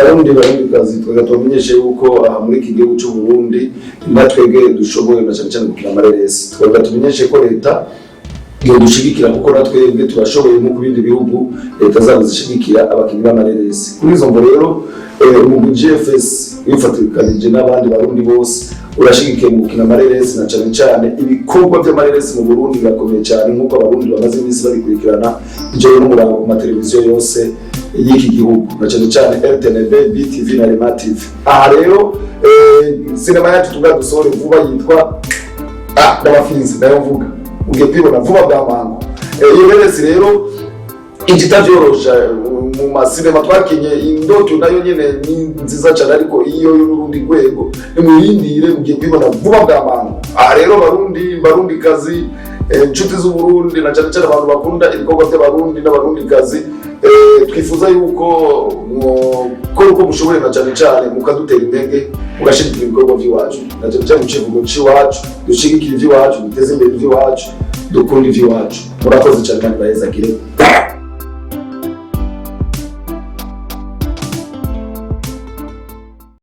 barundi kazi twagatumenyeshe yuko aha muri iki gihugu cy'u Burundi natwege dushoboye na cyane cyane gukina amareresi. Twagatumenyeshe ko leta iyo dushigikira kuko natwebwe turashoboye mu kubindi bihugu leta zabo zishigikira abakinyi b'amareresi. Kuri izo ngo rero mu GFS yifatikanije n'abandi barundi bose urashigikiye mu gukina amareresi na cyane cyane ibikorwa by'amareresi mu Burundi birakomeye cyane nk'uko abarundi bamaze iminsi babikurikirana ijoro n'umurango ku mateleviziyo yose y'iki gihugu na cyane cyane RTNB, BTV na Rema TV. Aha rero sinema yacu tugadusohora vuba yitwa Ndabafinzi nayo mvuga ugiye kwibona vuba bwa mango. Iyo reresi rero igitavyorosha mu masinema twakinye indoto nayo nyene ni nziza cyane ariko iyo y'urundi rwego nimuyindire ugiye kwibona vuba bwa mango. Aha rero barundi kazi inshuti z'u Burundi na cyane cyane abantu bakunda ibikorwa by'abarundi n'abarundi kazi twifuza yuko uko mushoboye na cyane cyane mukadutera intege mugashigikira ibikorwa by'iwacu na cyane cyane mu cy'iwacu dushigikira iby'iwacu duteze imbere iby'iwacu dukunda iby'iwacu. Murakoze cyane kandi baheza kirego.